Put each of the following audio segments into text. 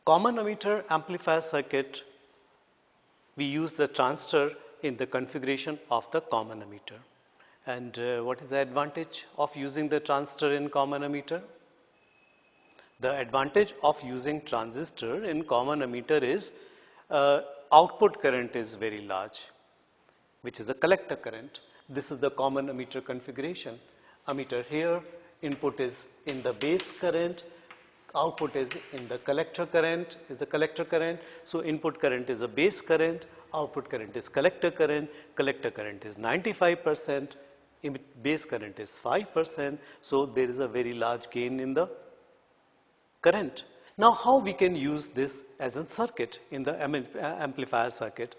common emitter amplifier circuit, we use the transistor in the configuration of the common emitter. And what is the advantage of using the transistor in common emitter? The advantage of using transistor in common emitter is output current is very large, which is a collector current. This is the common emitter configuration. Emitter here, input is in the base current, output is in the collector current, So input current is a base current, output current is collector current is 95%, base current is 5%, so there is a very large gain in the current. Now how we can use this as a circuit in the amplifier circuit?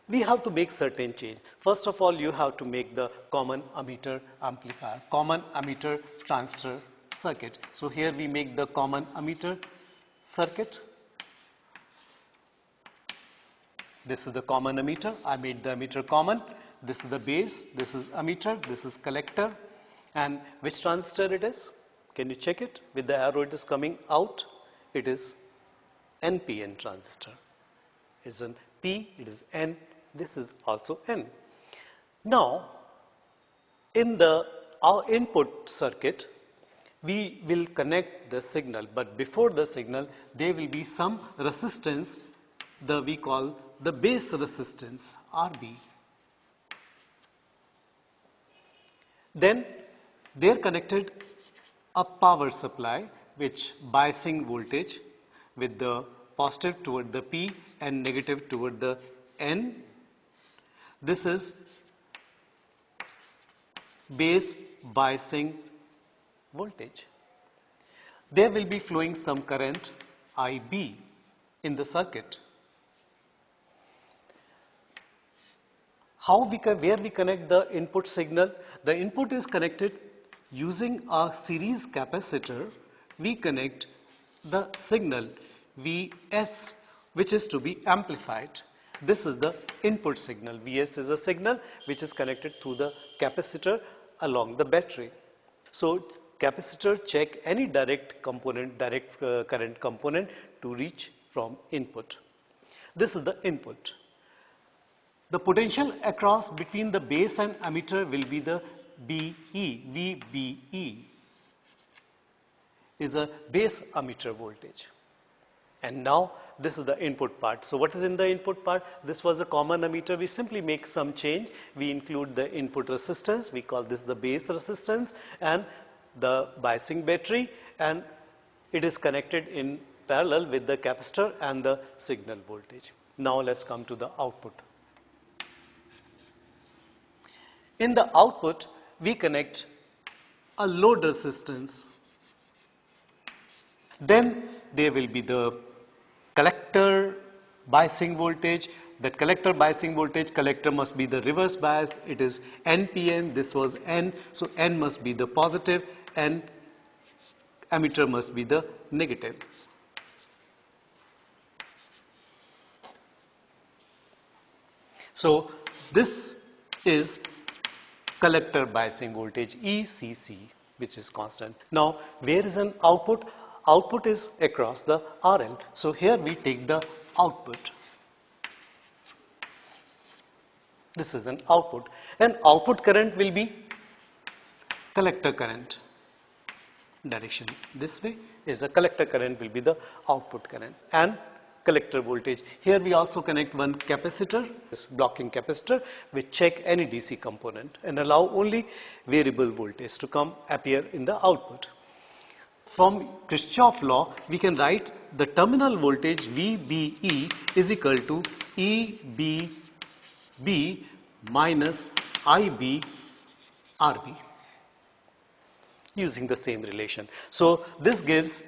We have to make certain change. First of all, you have to make the common emitter amplifier, common emitter transistor circuit. So here we make the common emitter circuit. This is the common emitter. I made the emitter common. This is the base, this is emitter, this is collector. And which transistor it is? Can you check it? With the arrow it is coming out. It is NPN transistor. It's an P, it is N, this is also N. Now, in our input circuit, we will connect the signal, but before the signal, there will be some resistance, we call the base resistance, RB. Then, they are connected a power supply, which biasing voltage with the positive toward the P and negative toward the N. This is base biasing voltage. There will be flowing some current IB in the circuit. Where we connect the input signal? The input is connected using a series capacitor. We connect the signal Vs, which is to be amplified. This is the input signal. Vs is a signal which is connected through the capacitor along the battery. So capacitor check any direct component, current component to reach from input. This is the input. The potential across between the base and emitter will be the BE, VBE is a base emitter voltage. And now this is the input part. So what is in the input part? This was a common emitter. We simply make some change. We include the input resistance. We call this the base resistance and the biasing battery, and it is connected in parallel with the capacitor and the signal voltage. Now let's come to the output. In the output, we connect a load resistance. Then there will be the collector biasing voltage. That collector biasing voltage, collector must be the reverse bias. It is NPN, this was N, so N must be the positive and emitter must be the negative. So this is collector biasing voltage ECC, which is constant. Now where is an output? Output is across the RL. So here we take the output. This is an output, and output current will be collector current. Direction this way is the collector current will be the output current, and collector voltage. Here we also connect one capacitor, this blocking capacitor, which check any DC component and allow only variable voltage to appear in the output. From Kirchhoff law, we can write the terminal voltage VBE is equal to EBB minus IB RB, using the same relation. So this gives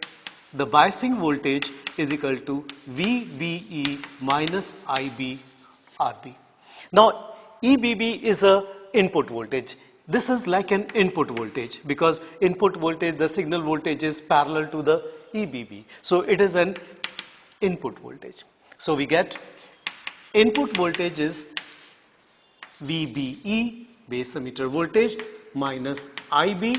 the biasing voltage is equal to VBE minus IB RB. Now EBB is a input voltage. This is like an input voltage because input voltage, the signal voltage is parallel to the EBB. So it is an input voltage. So we get input voltage is VBE, base emitter voltage, minus IB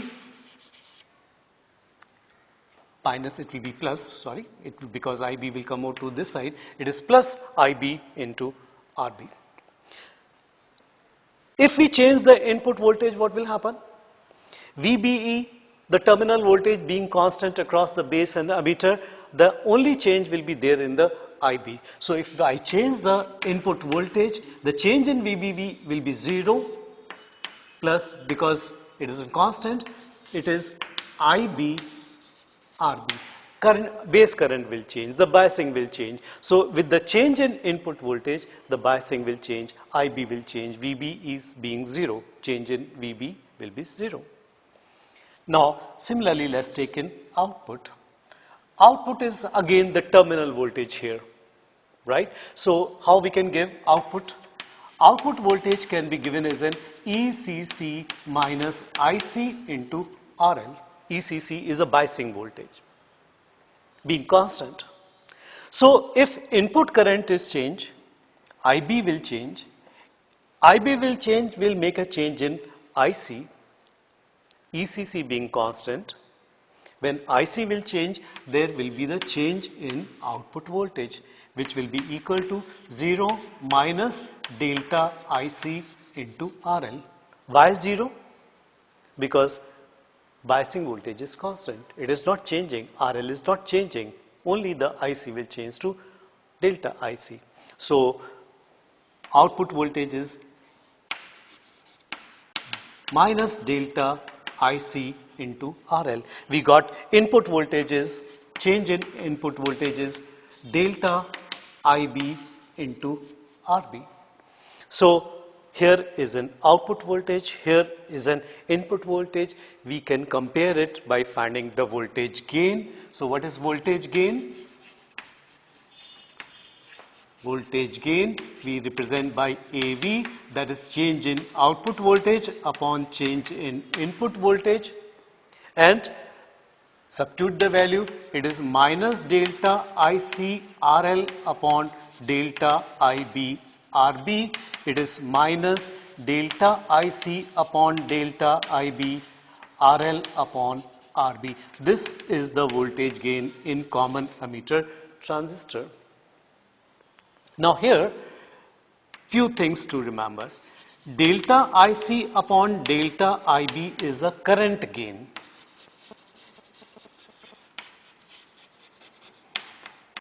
minus, it will be plus, sorry, because IB will come out to this side, it is plus IB into RB. If we change the input voltage, what will happen? VBE, the terminal voltage being constant across the base and the emitter, the only change will be there in the IB. So if I change the input voltage, the change in VBE will be 0 plus, because it is a constant, it is IB RB. Base current will change, the biasing will change. So with the change in input voltage, the biasing will change, IB will change, VB is being 0, change in VB will be 0. Now similarly, let's take in output. Output is again the terminal voltage here, right? So how we can give output? Output voltage can be given as an ECC minus IC into RL. ECC is a biasing voltage being constant. So if input current is changed, IB will change. IB will change, will make a change in IC, ECC being constant. When IC will change, there will be the change in output voltage, which will be equal to 0 minus delta IC into RL. Why 0? Because biasing voltage is constant. It is not changing. RL is not changing. Only the IC will change to delta IC. So output voltage is minus delta IC into RL. We got input voltages, change in input voltages, delta IB into RB. So here is an output voltage, here is an input voltage. We can compare it by finding the voltage gain. So what is voltage gain? Voltage gain we represent by AV, that is change in output voltage upon change in input voltage, and substitute the value, it is minus delta IC RL upon delta IB RB, it is minus delta IC upon delta IB RL upon RB. This is the voltage gain in common emitter transistor. Now here, few things to remember. Delta IC upon delta IB is the current gain.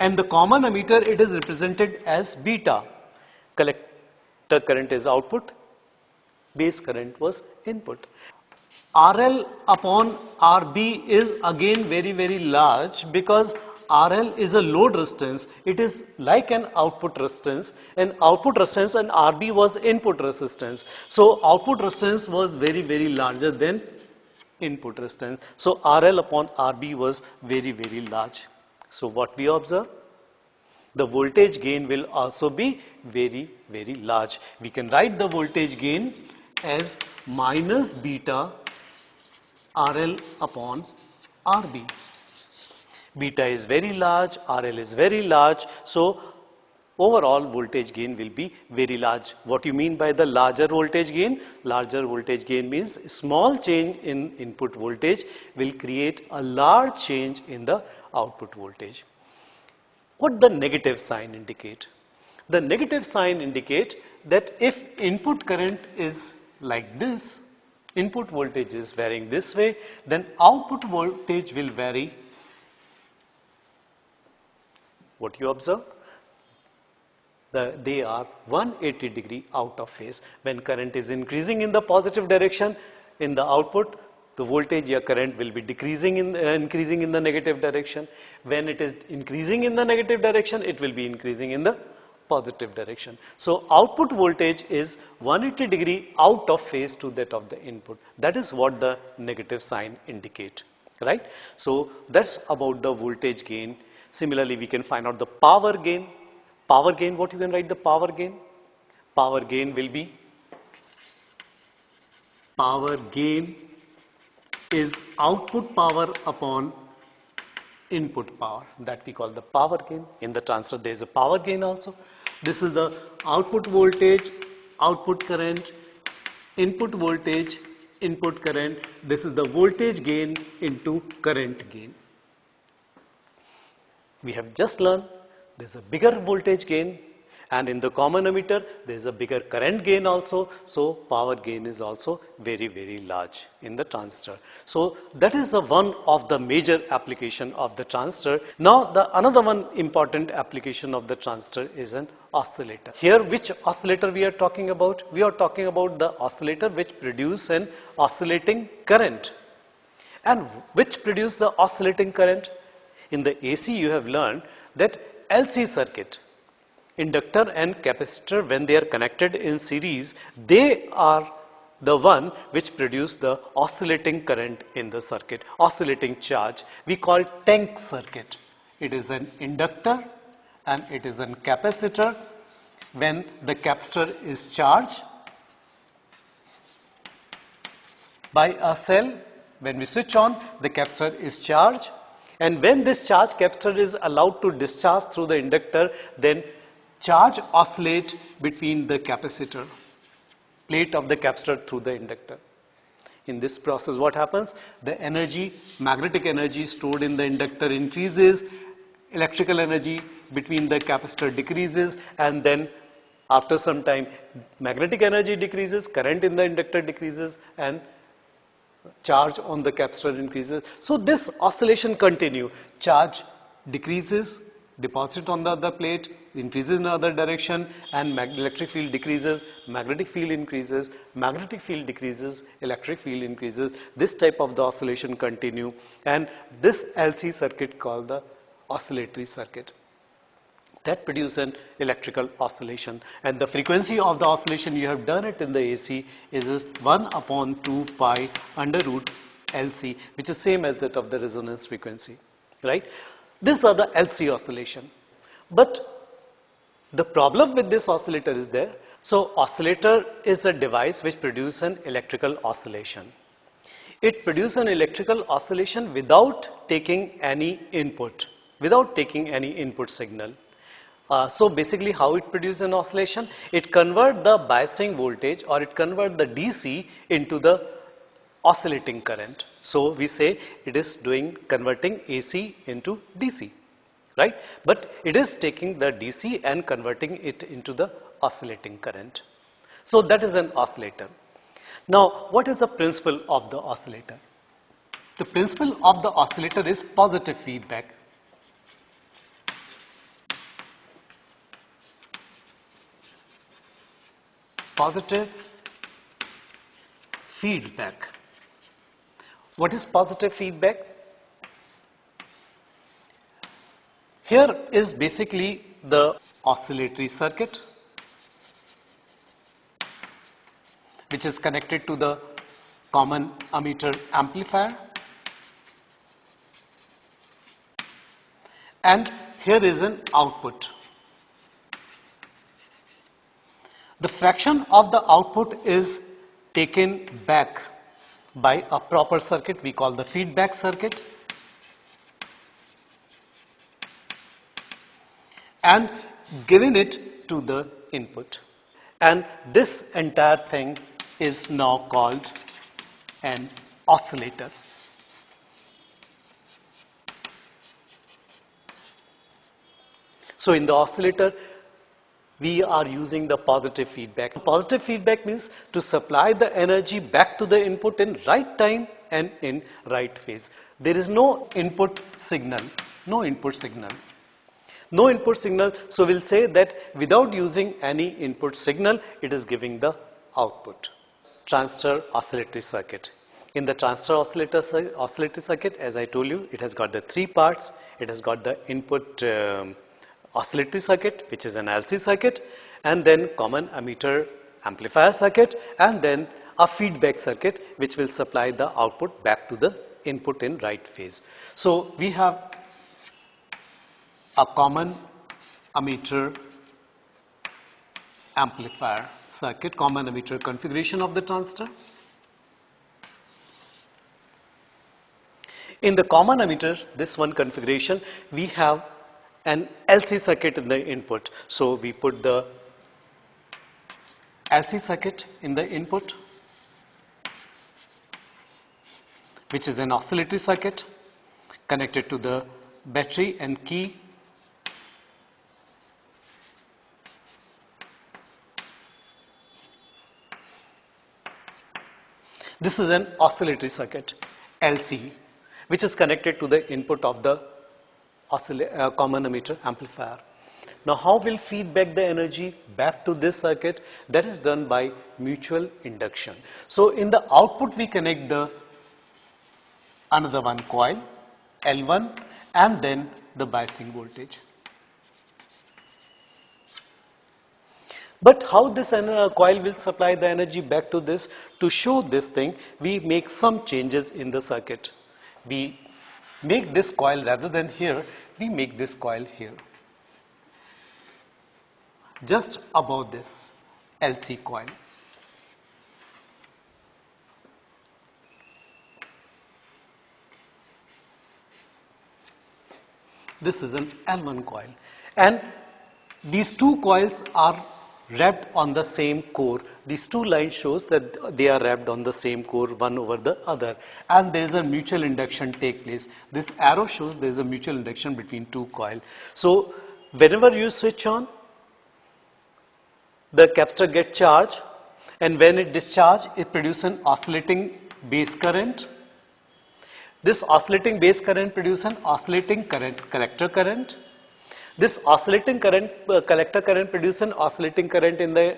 And the common emitter, it is represented as beta. Collector current is output, base current was input. RL upon RB is again very, very large, because RL is a load resistance. It is like an output resistance, and output resistance, and RB was input resistance. So output resistance was very, very larger than input resistance. So RL upon RB was very, very large. So what we observe? The voltage gain will also be very, very large. We can write the voltage gain as minus beta RL upon RB. Beta is very large, RL is very large, so overall voltage gain will be very large. What you mean by the larger voltage gain? Larger voltage gain means small change in input voltage will create a large change in the output voltage. What the negative sign indicate? The negative sign indicate that if input current is like this, input voltage is varying this way, then output voltage will vary. What you observe? They are 180 degree out of phase. When current is increasing in the positive direction in the output, the voltage or current will be decreasing increasing in the negative direction. When it is increasing in the negative direction, it will be increasing in the positive direction. So output voltage is 180 degree out of phase to that of the input. That is what the negative sign indicate, right? So that's about the voltage gain. Similarly, we can find out the power gain. Power gain, what you can write the power gain? Power gain will be, power gain is output power upon input power, that we call the power gain. In the transistor there is a power gain also. This is the output voltage, output current, input voltage, input current. This is the voltage gain into current gain. We have just learned there's a bigger voltage gain, and in the common emitter there's a bigger current gain also, so power gain is also very large in the transistor. So that is one of the major application of the transistor. Now the another one important application of the transistor is an oscillator. Here which oscillator we are talking about? We are talking about the oscillator which produce an oscillating current. And which produce the oscillating current? In the AC you have learned that LC circuit, inductor and capacitor, when they are connected in series, they are the one which produce the oscillating current in the circuit, oscillating charge. We call tank circuit. It is an inductor and it is a capacitor. When the capacitor is charged by a cell, when we switch on, the capacitor is charged, and when this charged capacitor is allowed to discharge through the inductor, then charge oscillate between the capacitor, plate of the capacitor through the inductor. In this process what happens? The energy, magnetic energy stored in the inductor increases, electrical energy between the capacitor decreases, and then after some time magnetic energy decreases, current in the inductor decreases, and charge on the capacitor increases. So this oscillation continue. Charge decreases, deposit on the other plate, increases in the other direction, and electric field decreases, magnetic field increases, magnetic field decreases, electric field increases. This type of the oscillation continue, and this LC circuit called the oscillatory circuit. That produce an electrical oscillation, and the frequency of the oscillation, you have done it in the AC, is 1/2 pi under root LC, which is same as that of the resonance frequency, right? These are the LC oscillation. But the problem with this oscillator is there. So oscillator is a device which produces an electrical oscillation. It produces an electrical oscillation without taking any input, signal. So basically how it produces an oscillation? It converts the biasing voltage, or it converts the DC into the oscillating current. So we say it is converting AC into DC, right? But it is taking the DC and converting it into the oscillating current. So that is an oscillator. Now what is the principle of the oscillator? The principle of the oscillator is positive feedback. Positive feedback. What is positive feedback? Here is basically the oscillatory circuit, which is connected to the common emitter amplifier, and here is an output. The fraction of the output is taken back by a proper circuit we call the feedback circuit, and given it to the input. And this entire thing is now called an oscillator. So in the oscillator, we are using the positive feedback. Positive feedback means to supply the energy back to the input in right time and in right phase. There is no input signal, no input signal. No input signal, so we'll say that without using any input signal, it is giving the output. Transistor oscillatory circuit. In the transistor oscillatory circuit, as I told you, it has got the three parts. It has got the input oscillatory circuit, which is an LC circuit, and then common emitter amplifier circuit, and then a feedback circuit which will supply the output back to the input in right phase. So we have a common emitter amplifier circuit, common emitter configuration of the transistor. In the common emitter, this one configuration, we have an LC circuit in the input. So we put the LC circuit in the input, which is an oscillatory circuit connected to the battery and key This is an oscillatory circuit, LC, which is connected to the input of the common emitter amplifier. Now, how will feed back the energy back to this circuit? That is done by mutual induction. So, in the output we connect the another one coil, L1, and then the biasing voltage. But how this coil will supply the energy back to this? To show this thing, we make some changes in the circuit. We make this coil, rather than here, we make this coil here, just above this LC coil. This is an L1 coil, and these two coils are wrapped on the same core. These two lines shows that they are wrapped on the same core, one over the other, and there is a mutual induction take place. This arrow shows there is a mutual induction between two coils. So whenever you switch on, the capacitor gets charged, and when it discharges, it produces an oscillating base current. This oscillating base current produces an oscillating collector current. This oscillating collector current produces an oscillating current in the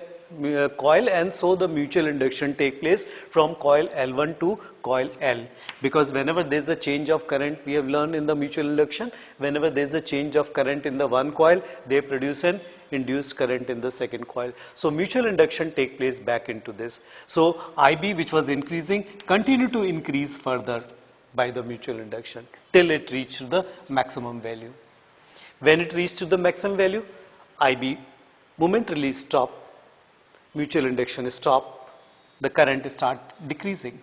coil, and so the mutual induction take place from coil L1 to coil L. Because whenever there is a change of current, we have learned in the mutual induction, whenever there is a change of current in the one coil, they produce an induced current in the second coil. So mutual induction take place back into this. So IB, which was increasing, continue to increase further by the mutual induction till it reached the maximum value. When it reached to the maximum value, IB momentarily stop, mutual induction is stop, the current start decreasing.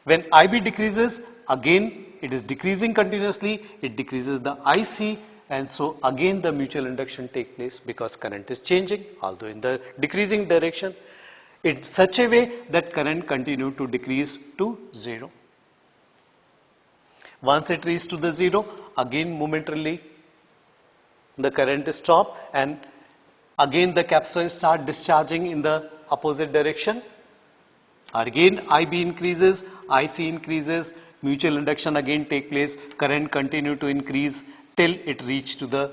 When IB decreases, again it is decreasing continuously, it decreases the IC, and so again the mutual induction take place because current is changing, although in the decreasing direction, in such a way that current continue to decrease to 0. Once it reaches to the 0, again momentarily the current is stopped, and again the capacitor start discharging in the opposite direction. Again IB increases, IC increases, mutual induction again take place, current continue to increase till it reach to the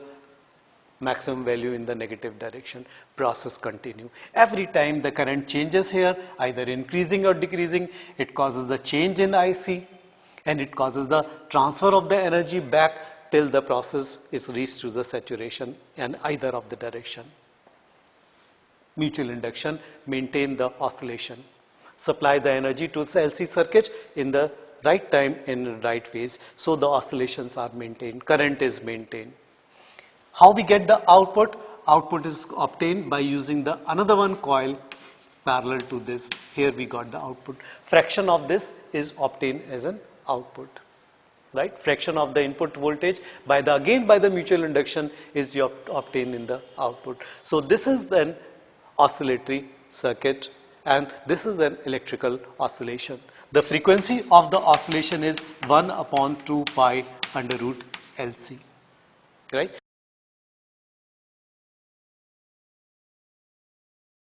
maximum value in the negative direction. Process continue. Every time the current changes here, either increasing or decreasing, it causes the change in IC, and it causes the transfer of the energy back till the process is reached to the saturation in either of the direction. Mutual induction maintain the oscillation, supply the energy to the LC circuit in the right time in right phase, so the oscillations are maintained, current is maintained. How we get the output? Output is obtained by using the another one coil parallel to this. Here we got the output. Fraction of this is obtained as an output, right? Fraction of the input voltage by the mutual induction is obtained in the output. So this is an oscillatory circuit, and this is an electrical oscillation. The frequency of the oscillation is 1/2 pi under root LC, right?